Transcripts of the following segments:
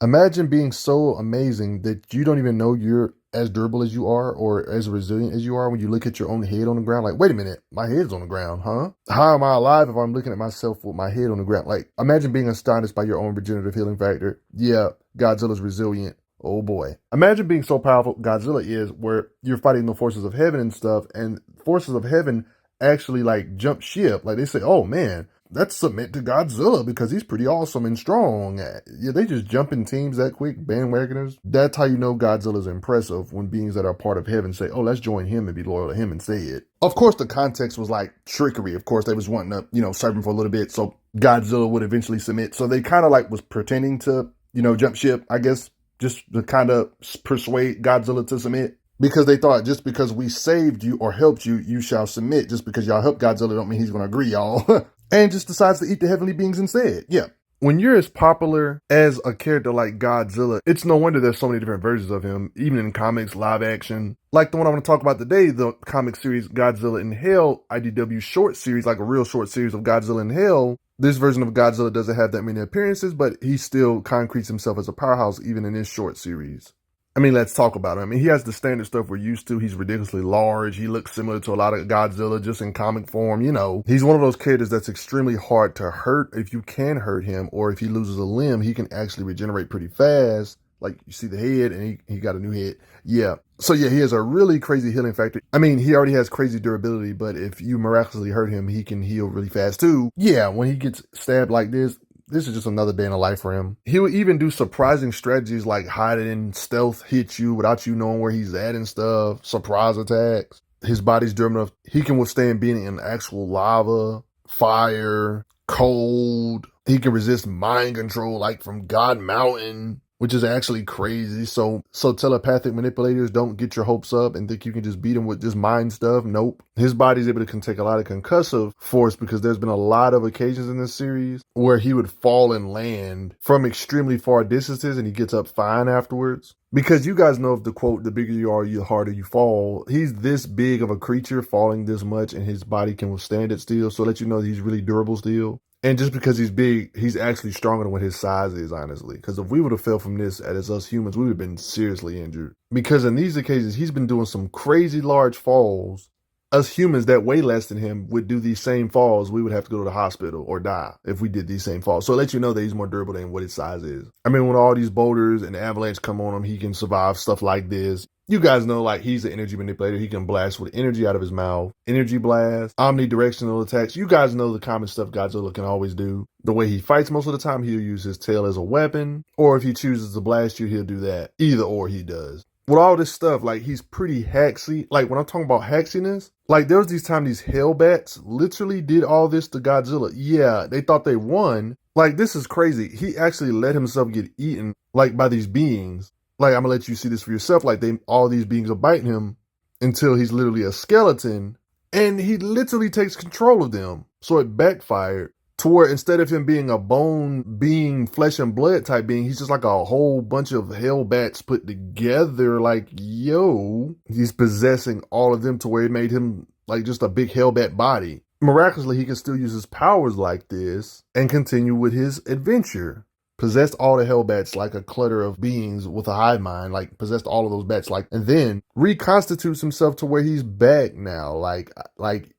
Imagine being so amazing that you don't even know you're as durable as you are or as resilient as you are when you look at your own head on the ground. Like, wait a minute, my head's on the ground, huh? How am I alive if I'm looking at myself with my head on the ground? Like, imagine being astonished by your own regenerative healing factor. Yeah, Godzilla's resilient. Oh boy. Imagine being so powerful Godzilla is where you're fighting the forces of heaven and stuff, and forces of heaven actually like jump ship. Like they say, oh man, let's submit to Godzilla because he's pretty awesome and strong. Yeah, they just jump in teams that quick, bandwagoners. That's how you know Godzilla's impressive when beings that are part of heaven say, oh, let's join him and be loyal to him instead. Of course, the context was like trickery. Of course, they was wanting to, serve him for a little bit so Godzilla would eventually submit. So they kind of like was pretending to, jump ship, I guess, just to kind of persuade Godzilla to submit. Because they thought just because we saved you or helped you, you shall submit. Just because y'all helped Godzilla don't mean he's going to agree, y'all. And just decides to eat the heavenly beings instead. Yeah. When you're as popular as a character like Godzilla, it's no wonder there's so many different versions of him, even in comics, live action. Like the one I want to talk about today, the comic series Godzilla in Hell, IDW short series, like a real short series of Godzilla in Hell. This version of Godzilla doesn't have that many appearances, but he still concretes himself as a powerhouse even in this short series. I mean, let's talk about him. I mean, he has the standard stuff we're used to. He's ridiculously large. He looks similar to a lot of Godzilla just in comic form, He's one of those characters that's extremely hard to hurt if you can hurt him, or if he loses a limb, he can actually regenerate pretty fast. Like, you see the head, and he got a new head. Yeah. So, yeah, he has a really crazy healing factor. I mean, he already has crazy durability, but if you miraculously hurt him, he can heal really fast, too. Yeah, when he gets stabbed like this is just another day in the life for him. He will even do surprising strategies like hide in stealth, hit you without you knowing where he's at and stuff, surprise attacks. His body's durable enough. He can withstand being in actual lava, fire, cold. He can resist mind control like from God Mountain, which is actually crazy. So telepathic manipulators, don't get your hopes up and think you can just beat him with just mind stuff. Nope. His body's able to take a lot of concussive force because there's been a lot of occasions in this series where he would fall and land from extremely far distances and he gets up fine afterwards. Because you guys know, if the quote, the bigger you are, the harder you fall. He's this big of a creature falling this much and his body can withstand it still. So let you know that he's really durable still. And just because he's big, he's actually stronger than what his size is, honestly. Because if we would have fell from this as us humans, we would have been seriously injured. Because in these occasions, he's been doing some crazy large falls. Us humans that weigh less than him would do these same falls. We would have to go to the hospital or die if we did these same falls. So it lets you know that he's more durable than what his size is. I mean, when all these boulders and avalanche come on him, he can survive stuff like this. You guys know, like, he's an energy manipulator. He can blast with energy out of his mouth. Energy blast, omnidirectional attacks. You guys know the common stuff Godzilla can always do. The way he fights most of the time, he'll use his tail as a weapon. Or if he chooses to blast you, he'll do that. Either or he does. With all this stuff, like, he's pretty hacksy. Like, when I'm talking about hacksiness, like, there was these times these Hellbats literally did all this to Godzilla. Yeah, they thought they won. Like, this is crazy. He actually let himself get eaten, like, by these beings. Like, I'm gonna let you see this for yourself. Like, all these beings are biting him until he's literally a skeleton. And he literally takes control of them. So it backfired to where instead of him being a bone being, flesh and blood type being, he's just like a whole bunch of Hellbats put together. Like, yo, he's possessing all of them to where it made him like just a big Hellbat body. Miraculously, he can still use his powers like this and continue with his adventure. Possessed all the Hellbats like a clutter of beings with a hive mind, like possessed all of those bats, like, and then reconstitutes himself to where he's back now, like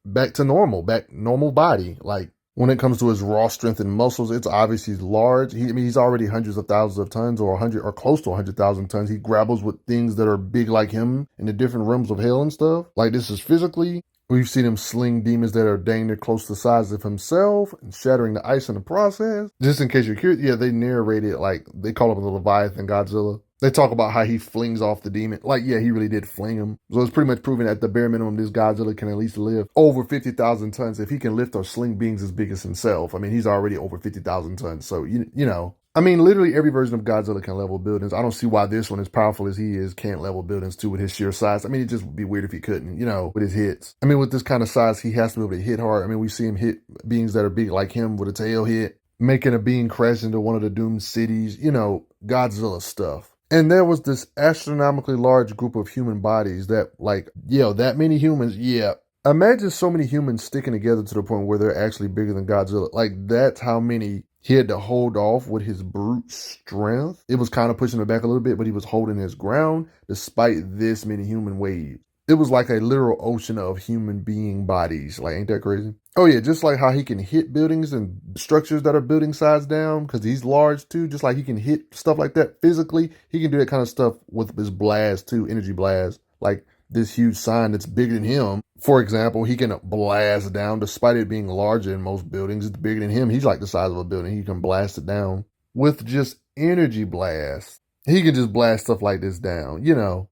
back to normal body. Like, when it comes to his raw strength and muscles, it's obvious he's large. He's already hundreds of thousands of tons, or 100 or close to 100,000 tons. He grapples with things that are big like him in the different realms of hell and stuff. Like, this is physically. We've seen him sling demons that are dang near close to the size of himself and shattering the ice in the process. Just in case you're curious, yeah, they narrate it like they call him the Leviathan Godzilla. They talk about how he flings off the demon. Like, yeah, he really did fling him. So it's pretty much proven at the bare minimum this Godzilla can at least lift over 50,000 tons. If he can lift or sling beings as big as himself, I mean, he's already over 50,000 tons. So, you know. I mean, literally every version of Godzilla can level buildings. I don't see why this one, as powerful as he is, can't level buildings too with his sheer size. I mean, it just would be weird if he couldn't, with his hits. I mean, with this kind of size, he has to be able to hit hard. I mean, we see him hit beings that are big like him with a tail hit, making a being crash into one of the doomed cities, Godzilla stuff. And there was this astronomically large group of human bodies that, like, that many humans, yeah. Imagine so many humans sticking together to the point where they're actually bigger than Godzilla. Like, that's how many He had to hold off with his brute strength. It was kind of pushing him back a little bit, but he was holding his ground despite this many human waves. It was like a literal ocean of human being bodies. Like, ain't that crazy? Oh yeah, just like how he can hit buildings and structures that are building sides down, because he's large too, just like he can hit stuff like that physically, he can do that kind of stuff with his blast too, energy blast. Like this huge sign that's bigger than him. For example, he can blast down, despite it being larger than most buildings, it's bigger than him. He's like the size of a building. He can blast it down with just energy blast. He can just blast stuff like this down,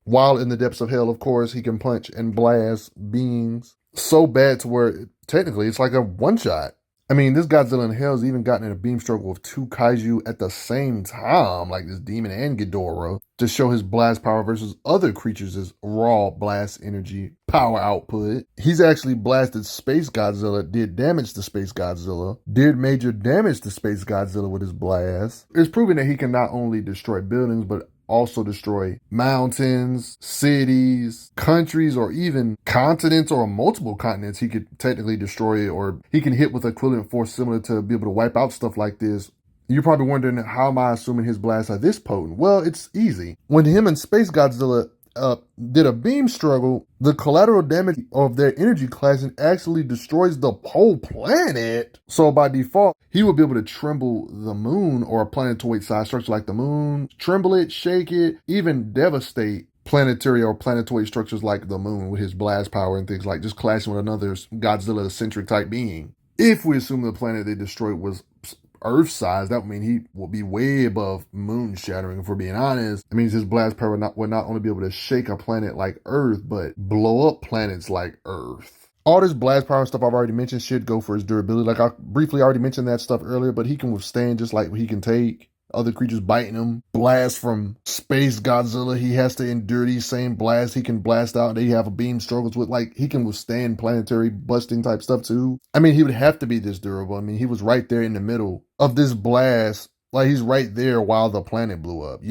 While in the depths of hell, of course, he can punch and blast beings so bad to where technically it's like a one shot. I mean, this Godzilla in Hell's even gotten in a beam struggle with two kaiju at the same time, like this demon and Ghidorah, to show his blast power versus other creatures' raw blast energy power output. He's actually blasted Space Godzilla, did damage to Space Godzilla, did major damage to Space Godzilla with his blast. It's proven that he can not only destroy buildings, but also destroy mountains, cities, countries, or even continents or multiple continents. He could technically destroy it, or he can hit with equivalent force similar to be able to wipe out stuff like this. You're probably wondering, how am I assuming his blasts are this potent? Well, it's easy. When him and Space Godzilla did a beam struggle, the collateral damage of their energy clashing actually destroys the whole planet. So by default, he would be able to tremble the moon or a planetoid-sized structure like the moon, tremble it, shake it, even devastate planetary or planetoid structures like the moon with his blast power and things like just clashing with another Godzilla-centric type being. If we assume the planet they destroyed was Earth size, that would mean he will be way above moon shattering. If we're being honest, it means his blast power would not only be able to shake a planet like Earth, but blow up planets like Earth. All this blast power stuff I've already mentioned should go for his durability. Like I briefly already mentioned that stuff earlier, but he can withstand just like he can take other creatures biting him. Blast from Space Godzilla, he has to endure these same blasts he can blast out that he have a beam struggles with. Like, he can withstand planetary busting type stuff too. I mean, he would have to be this durable. I mean, he was right there in the middle of this blast. Like, he's right there while the planet blew up,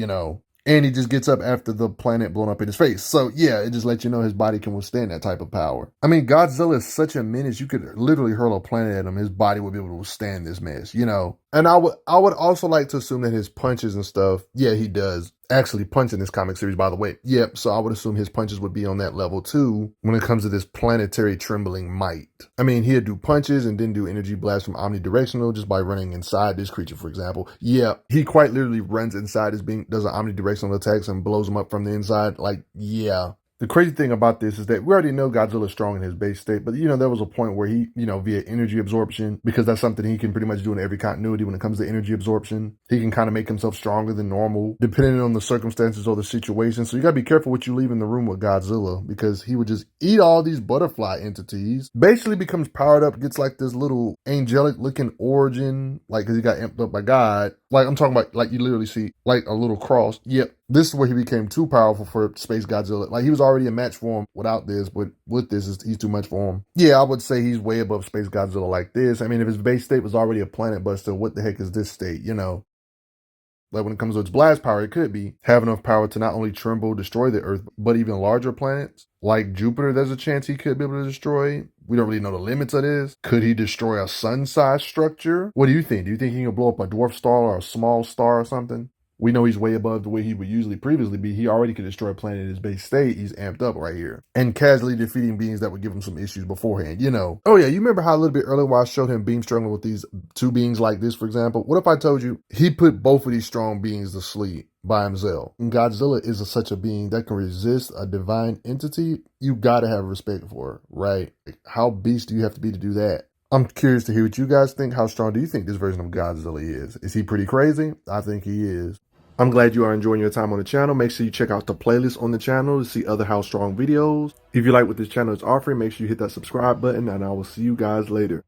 And he just gets up after the planet blown up in his face. So yeah, it just lets you know his body can withstand that type of power. I mean, Godzilla is such a menace, you could literally hurl a planet at him. His body would be able to withstand this mess, And I would also like to assume that his punches and stuff, yeah, he does actually punch in this comic series, by the way. Yep, so I would assume his punches would be on that level too when it comes to this planetary trembling might. I mean, he'd do punches and then do energy blasts from omnidirectional just by running inside this creature, for example. Yeah, he quite literally runs inside his being, does an omnidirectional attacks and blows him up from the inside. Like, yeah. The crazy thing about this is that we already know Godzilla's strong in his base state, but there was a point where he, via energy absorption, because that's something he can pretty much do in every continuity when it comes to energy absorption, he can kind of make himself stronger than normal, depending on the circumstances or the situation. So you gotta be careful what you leave in the room with Godzilla, because he would just eat all these butterfly entities, basically becomes powered up, gets like this little angelic looking origin, like because he got amped up by God. Like, I'm talking about, like, you literally see, like, a little cross. Yep, this is where he became too powerful for Space Godzilla. Like, he was already a match for him without this, but with this, he's too much for him. Yeah, I would say he's way above Space Godzilla like this. I mean, if his base state was already a planet buster, what the heck is this state, Like, when it comes to its blast power, it could have enough power to not only tremble, destroy the Earth, but even larger planets. Like Jupiter, there's a chance he could be able to destroy. We don't really know the limits of this. Could he destroy a sun-sized structure? What do you think? Do you think he can blow up a dwarf star or a small star or something? We know he's way above the way he would usually previously be. He already could destroy a planet in his base state. He's amped up right here. And casually defeating beings that would give him some issues beforehand, Oh yeah, you remember how a little bit earlier where I showed him being struggling with these two beings like this, for example? What if I told you he put both of these strong beings to sleep by himself? And Godzilla is such a being that can resist a divine entity. You gotta have respect for it, right? How beast do you have to be to do that? I'm curious to hear what you guys think. How strong do you think this version of Godzilla is? Is he pretty crazy? I think he is. I'm glad you are enjoying your time on the channel. Make sure you check out the playlist on the channel to see other How Strong videos. If you like what this channel is offering, make sure you hit that subscribe button, and I will see you guys later.